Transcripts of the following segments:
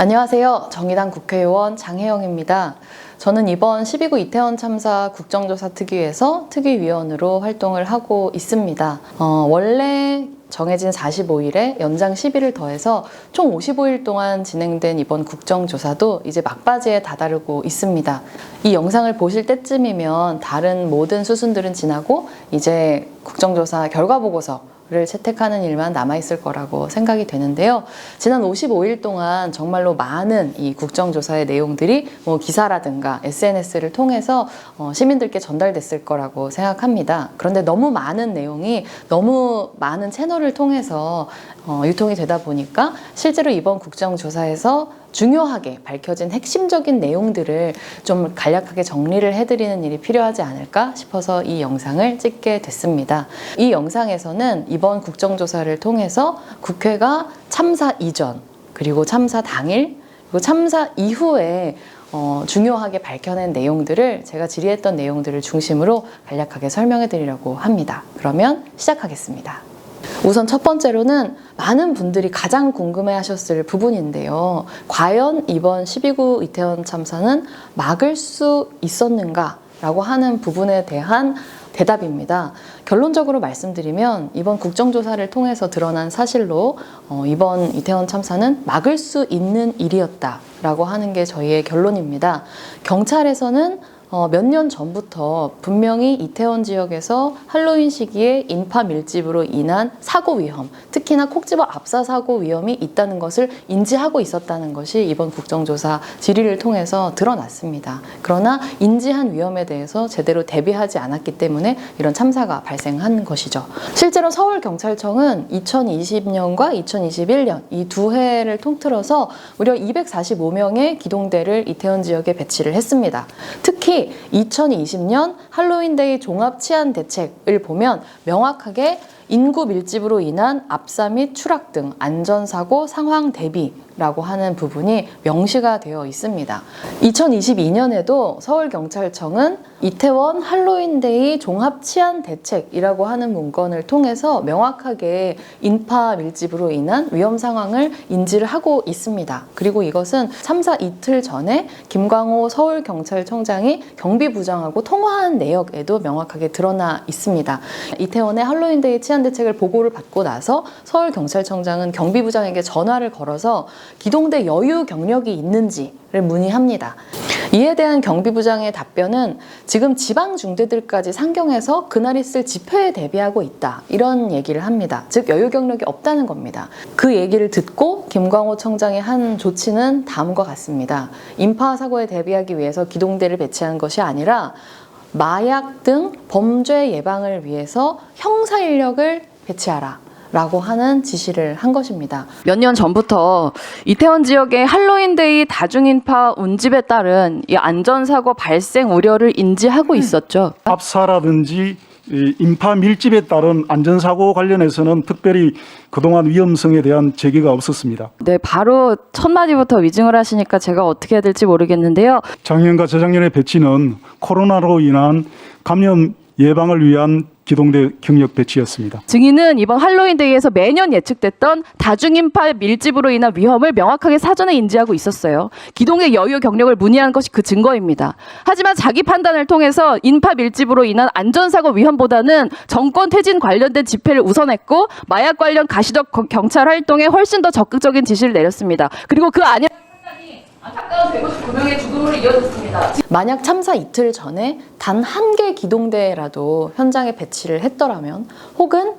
안녕하세요. 정의당 국회의원 장혜영입니다. 저는 이번 12구 이태원 참사 국정조사 특위에서 특위위원으로 활동을 하고 있습니다. 원래 정해진 45일에 연장 10일을 더해서 총 55일 동안 진행된 이번 국정조사도 이제 막바지에 다다르고 있습니다. 이 영상을 보실 때쯤이면 다른 모든 수순들은 지나고 이제 국정조사 결과보고서 를 채택하는 일만 남아있을 거라고 생각이 되는데요. 지난 55일 동안 정말로 많은 이 국정조사의 내용들이 기사라든가 SNS를 통해서 시민들께 전달됐을 거라고 생각합니다. 그런데 너무 많은 내용이 너무 많은 채널을 통해서 유통이 되다 보니까 실제로 이번 국정조사에서 중요하게 밝혀진 핵심적인 내용들을 좀 간략하게 정리를 해드리는 일이 필요하지 않을까 싶어서 이 영상을 찍게 됐습니다. 이 영상에서는 이번 국정조사를 통해서 국회가 참사 이전, 그리고 참사 당일, 그리고 참사 이후에 중요하게 밝혀낸 내용들을 제가 질의했던 내용들을 중심으로 간략하게 설명해 드리려고 합니다. 그러면 시작하겠습니다. 우선 첫 번째로는 많은 분들이 가장 궁금해 하셨을 부분인데요. 과연 이번 12구 이태원 참사는 막을 수 있었는가? 라고 하는 부분에 대한 대답입니다. 결론적으로 말씀드리면 이번 국정조사를 통해서 드러난 사실로 이번 이태원 참사는 막을 수 있는 일이었다라고 하는 게 저희의 결론입니다. 경찰에서는 몇 년 전부터 분명히 이태원 지역에서 할로윈 시기에 인파 밀집으로 인한 사고 위험, 특히나 콕 집어 압사 사고 위험이 있다는 것을 인지하고 있었다는 것이 이번 국정조사 질의를 통해서 드러났습니다. 그러나 인지한 위험에 대해서 제대로 대비하지 않았기 때문에 이런 참사가 발생한 것이죠. 실제로 서울경찰청은 2020년과 2021년 이 두 해를 통틀어서 무려 245명의 기동대를 이태원 지역에 배치를 했습니다. 특히 2020년 할로윈데이 종합치안대책을 보면 명확하게 인구 밀집으로 인한 압사 및 추락 등 안전사고 상황 대비라고 하는 부분이 명시가 되어 있습니다. 2022년에도 서울경찰청은 이태원 할로윈데이 종합치안대책이라고 하는 문건을 통해서 명확하게 인파 밀집으로 인한 위험 상황을 인지를 하고 있습니다. 그리고 이것은 참사 이틀 전에 김광호 서울경찰청장이 경비부장하고 통화한 내역에도 명확하게 드러나 있습니다. 이태원의 할로윈데이 치안대책을 보고를 받고 나서 서울경찰청장은 경비부장에게 전화를 걸어서 기동대 여유 경력이 있는지를 문의합니다. 이에 대한 경비부장의 답변은 지금 지방중대들까지 상경해서 그날 있을 집회에 대비하고 있다. 이런 얘기를 합니다. 즉 여유 경력이 없다는 겁니다. 그 얘기를 듣고 김광호 청장이 한 조치는 다음과 같습니다. 인파 사고에 대비하기 위해서 기동대를 배치한 것이 아니라 마약 등 범죄 예방을 위해서 형사 인력을 배치하라. 라고 하는 지시를 한 것입니다. 몇 년 전부터 이태원 지역의 할로윈데이 다중인파 운집에 따른 이 안전사고 발생 우려를 인지하고 있었죠. 압사라든지 인파 밀집에 따른 안전사고 관련해서는 특별히 그동안 위험성에 대한 제기가 없었습니다. 네, 바로 첫 마디부터 위증을 하시니까 제가 어떻게 해야 될지 모르겠는데요. 작년과 재작년의 배치는 코로나로 인한 감염 예방을 위한 기동대 경력 배치였습니다. 증인은 이번 할로윈데이에서 매년 예측됐던 다중인파 밀집으로 인한 위험을 명확하게 사전에 인지하고 있었어요. 기동대 여유 경력을 문의한 것이 그 증거입니다. 하지만 자기 판단을 통해서 인파 밀집으로 인한 안전사고 위험보다는 정권 퇴진 관련된 집회를 우선했고 마약 관련 가시적 경찰 활동에 훨씬 더 적극적인 지시를 내렸습니다. 그리고 그 안에 안타까운 159명의 죽음으로 이어졌습니다. 만약 참사 이틀 전에 단 한 개 기동대라도 현장에 배치를 했더라면 혹은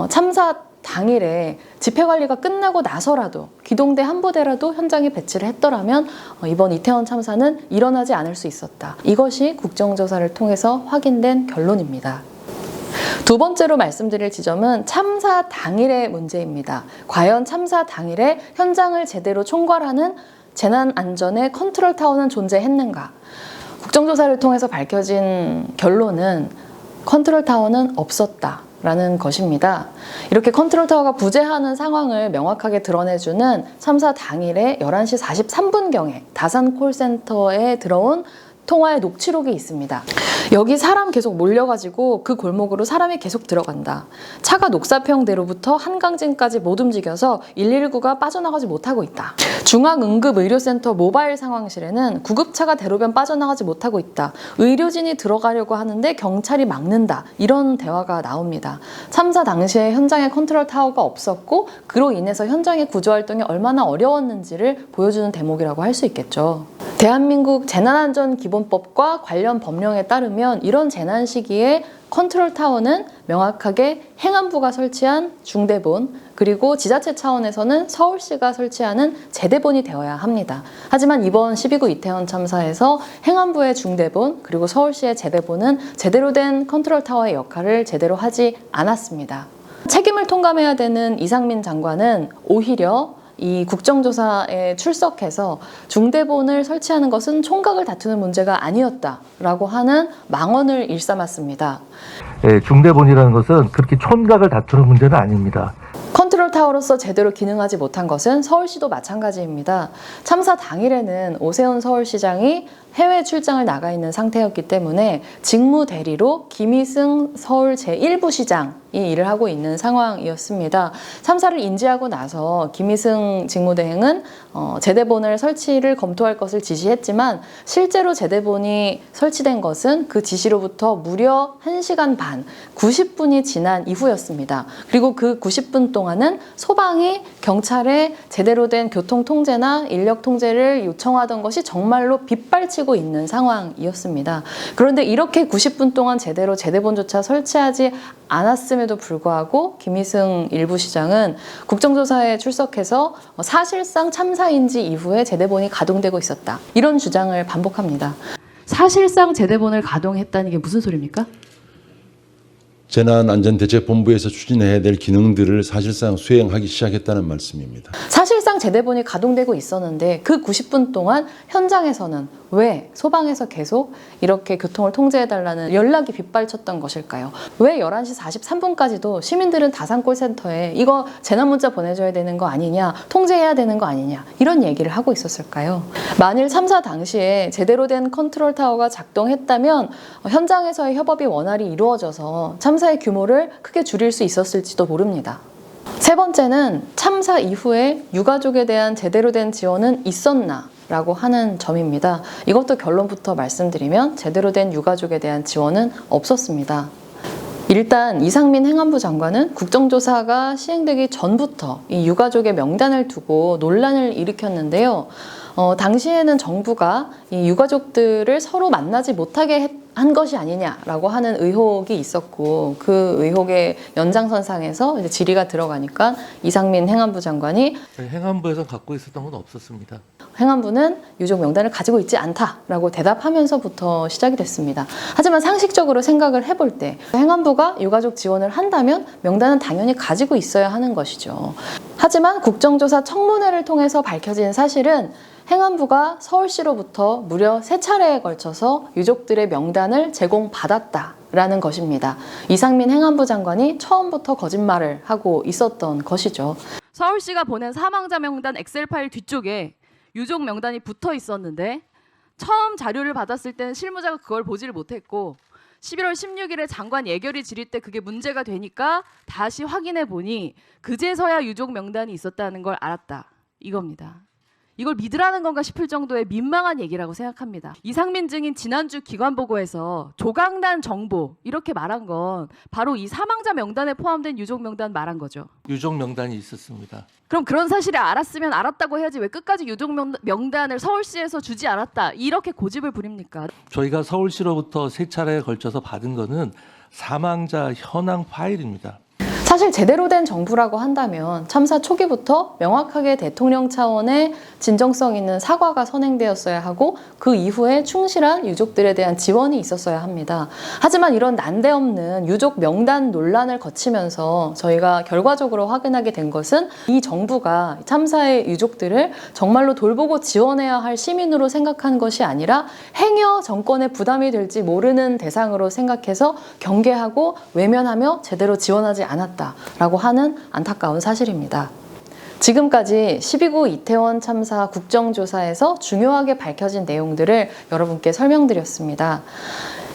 참사 당일에 집회 관리가 끝나고 나서라도 기동대 한 부대라도 현장에 배치를 했더라면 이번 이태원 참사는 일어나지 않을 수 있었다. 이것이 국정조사를 통해서 확인된 결론입니다. 두 번째로 말씀드릴 지점은 참사 당일의 문제입니다. 과연 참사 당일에 현장을 제대로 총괄하는 재난안전의 컨트롤타워는 존재했는가? 국정조사를 통해서 밝혀진 결론은 컨트롤타워는 없었다라는 것입니다. 이렇게 컨트롤타워가 부재하는 상황을 명확하게 드러내주는 참사 당일에 11시 43분경에 다산 콜센터에 들어온 통화의 녹취록이 있습니다. 여기 사람 계속 몰려가지고 그 골목으로 사람이 계속 들어간다. 차가 녹사평대로부터 한강진까지 못 움직여서 119가 빠져나가지 못하고 있다. 중앙응급의료센터 모바일 상황실에는 구급차가 대로변 빠져나가지 못하고 있다. 의료진이 들어가려고 하는데 경찰이 막는다. 이런 대화가 나옵니다. 참사 당시에 현장에 컨트롤 타워가 없었고 그로 인해서 현장의 구조활동이 얼마나 어려웠는지를 보여주는 대목이라고 할 수 있겠죠. 대한민국 재난안전기본법과 관련 법령에 따르면 이런 재난 시기에 컨트롤 타워는 명확하게 행안부가 설치한 중대본 그리고 지자체 차원에서는 서울시가 설치하는 제대본이 되어야 합니다. 하지만 이번 12구 이태원 참사에서 행안부의 중대본 그리고 서울시의 제대본은 제대로 된 컨트롤 타워의 역할을 제대로 하지 않았습니다. 책임을 통감해야 되는 이상민 장관은 오히려 이 국정조사에 출석해서 중대본을 설치하는 것은 총각을 다투는 문제가 아니었다라고 하는 망언을 일삼았습니다. 중대본이라는 것은 그렇게 촌각을 다투는 문제는 아닙니다. 컨트롤 타워로서 제대로 기능하지 못한 것은 서울시도 마찬가지입니다. 참사 당일에는 오세훈 서울시장이 해외 출장을 나가 있는 상태였기 때문에 직무 대리로 김희승 서울 제1부 시장이 일을 하고 있는 상황이었습니다. 참사를 인지하고 나서 김희승 직무대행은 제대본을 설치를 검토할 것을 지시했지만 실제로 제대본이 설치된 것은 그 지시로부터 무려 1시간 반, 90분이 지난 이후였습니다. 그리고 그 90분 동안은 소방이 경찰에 제대로 된 교통 통제나 인력 통제를 요청하던 것이 정말로 빗발치고 있는 상황이었습니다. 그런데 이렇게 90분 동안 제대로 제대본조차 설치하지 않았음에도 불구하고 김희승 일부 시장은 국정조사에 출석해서 사실상 참사인지 이후에 제대본이 가동되고 있었다. 이런 주장을 반복합니다. 사실상 제대본을 가동했다는 게 무슨 소리입니까? 재난안전대책본부에서 추진해야 될 기능들을 사실상 수행하기 시작했다는 말씀입니다. 사실상 제대본이 가동되고 있었는데 그 90분 동안 현장에서는 왜 소방에서 계속 이렇게 교통을 통제해달라는 연락이 빗발쳤던 것일까요? 왜 11시 43분까지도 시민들은 다산콜센터에 이거 재난문자 보내줘야 되는 거 아니냐, 통제해야 되는 거 아니냐 이런 얘기를 하고 있었을까요? 만일 참사 당시에 제대로 된 컨트롤 타워가 작동했다면 현장에서의 협업이 원활히 이루어져서 참사의 규모를 크게 줄일 수 있었을지도 모릅니다. 세 번째는 참사 이후에 유가족에 대한 제대로 된 지원은 있었나? 라고 하는 점입니다. 이것도 결론부터 말씀드리면 제대로 된 유가족에 대한 지원은 없었습니다. 일단 이상민 행안부 장관은 국정조사가 시행되기 전부터 이 유가족의 명단을 두고 논란을 일으켰는데요. 당시에는 정부가 이 유가족들을 서로 만나지 못하게 한 것이 아니냐라고 하는 의혹이 있었고 그 의혹의 연장선상에서 이제 질의가 들어가니까 이상민 행안부 장관이 행안부에서 갖고 있었던 건 없었습니다. 행안부는 유족 명단을 가지고 있지 않다라고 대답하면서부터 시작이 됐습니다. 하지만 상식적으로 생각을 해볼 때 행안부가 유가족 지원을 한다면 명단은 당연히 가지고 있어야 하는 것이죠. 하지만 국정조사 청문회를 통해서 밝혀진 사실은 행안부가 서울시로부터 무려 3차례에 걸쳐서 유족들의 명단을 제공받았다라는 것입니다. 이상민 행안부 장관이 처음부터 거짓말을 하고 있었던 것이죠. 서울시가 보낸 사망자 명단 엑셀 파일 뒤쪽에 유족 명단이 붙어 있었는데 처음 자료를 받았을 때는 실무자가 그걸 보지를 못했고 11월 16일에 장관 예결위 질의 때 그게 문제가 되니까 다시 확인해 보니 그제서야 유족 명단이 있었다는 걸 알았다. 이겁니다. 이걸 믿으라는 건가 싶을 정도의 민망한 얘기라고 생각합니다. 이상민 증인 지난주 기관보고에서 조각난 정보 이렇게 말한 건 바로 이 사망자 명단에 포함된 유족 명단 말한 거죠. 유족 명단이 있었습니다. 그럼 그런 사실을 알았으면 알았다고 해야지 왜 끝까지 유족 명단을 서울시에서 주지 않았다 이렇게 고집을 부립니까? 저희가 서울시로부터 3차례에 걸쳐서 받은 거는 사망자 현황 파일입니다. 사실 제대로 된 정부라고 한다면 참사 초기부터 명확하게 대통령 차원의 진정성 있는 사과가 선행되었어야 하고 그 이후에 충실한 유족들에 대한 지원이 있었어야 합니다. 하지만 이런 난데없는 유족 명단 논란을 거치면서 저희가 결과적으로 확인하게 된 것은 이 정부가 참사의 유족들을 정말로 돌보고 지원해야 할 시민으로 생각한 것이 아니라 행여 정권에 부담이 될지 모르는 대상으로 생각해서 경계하고 외면하며 제대로 지원하지 않았다. 라고 하는 안타까운 사실입니다. 지금까지 12구 이태원 참사 국정조사에서 중요하게 밝혀진 내용들을 여러분께 설명드렸습니다.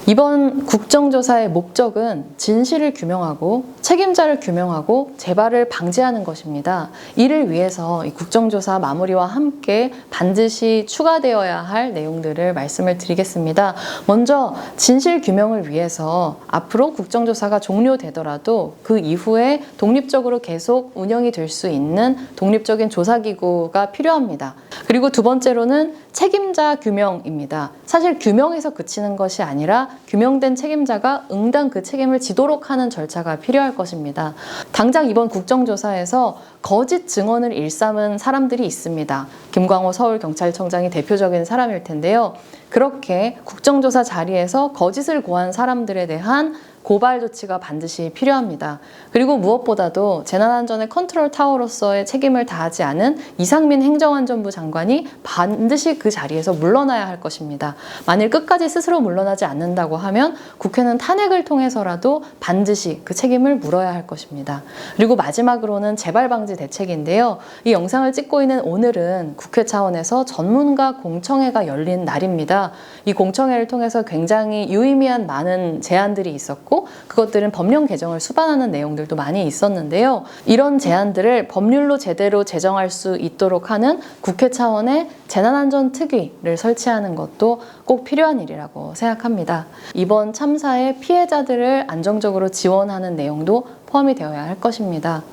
이번 국정조사의 목적은 진실을 규명하고 책임자를 규명하고 재발을 방지하는 것입니다. 이를 위해서 이 국정조사 마무리와 함께 반드시 추가되어야 할 내용들을 말씀을 드리겠습니다. 먼저 진실 규명을 위해서 앞으로 국정조사가 종료되더라도 그 이후에 독립적으로 계속 운영이 될 수 있는 독립적인 조사기구가 필요합니다. 그리고 두 번째로는 책임자 규명입니다. 사실 규명에서 그치는 것이 아니라 규명된 책임자가 응당 그 책임을 지도록 하는 절차가 필요할 것입니다. 당장 이번 국정조사에서 거짓 증언을 일삼은 사람들이 있습니다. 김광호 서울경찰청장이 대표적인 사람일 텐데요. 그렇게 국정조사 자리에서 거짓을 고한 사람들에 대한 고발 조치가 반드시 필요합니다. 그리고 무엇보다도 재난안전의 컨트롤 타워로서의 책임을 다하지 않은 이상민 행정안전부 장관이 반드시 그 자리에서 물러나야 할 것입니다. 만일 끝까지 스스로 물러나지 않는다고 하면 국회는 탄핵을 통해서라도 반드시 그 책임을 물어야 할 것입니다. 그리고 마지막으로는 재발방지 대책인데요. 이 영상을 찍고 있는 오늘은 국회 차원에서 전문가 공청회가 열린 날입니다. 이 공청회를 통해서 굉장히 유의미한 많은 제안들이 있었고 그것들은 법령 개정을 수반하는 내용들도 많이 있었는데요. 이런 제안들을 법률로 제대로 제정할 수 있도록 하는 국회 차원의 재난안전특위를 설치하는 것도 꼭 필요한 일이라고 생각합니다. 이번 참사의 피해자들을 안정적으로 지원하는 내용도 포함이 되어야 할 것입니다.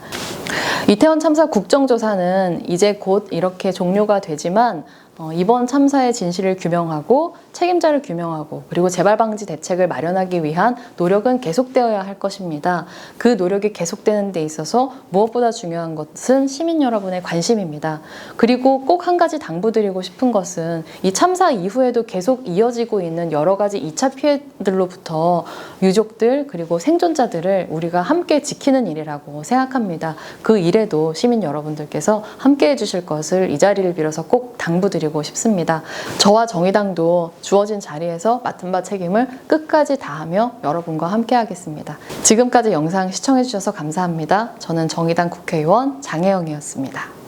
이태원 참사 국정조사는 이제 곧 이렇게 종료가 되지만 이번 참사의 진실을 규명하고 책임자를 규명하고 그리고 재발방지 대책을 마련하기 위한 노력은 계속되어야 할 것입니다. 그 노력이 계속되는 데 있어서 무엇보다 중요한 것은 시민 여러분의 관심입니다. 그리고 꼭 한 가지 당부드리고 싶은 것은 이 참사 이후에도 계속 이어지고 있는 여러 가지 2차 피해들로부터 유족들 그리고 생존자들을 우리가 함께 지키는 일이라고 생각합니다. 그 일에도 시민 여러분들께서 함께 해주실 것을 이 자리를 빌어서 꼭 당부드리고 싶습니다. 저와 정의당도 주어진 자리에서 맡은 바 책임을 끝까지 다하며 여러분과 함께 하겠습니다. 지금까지 영상 시청해주셔서 감사합니다. 저는 정의당 국회의원 장혜영이었습니다.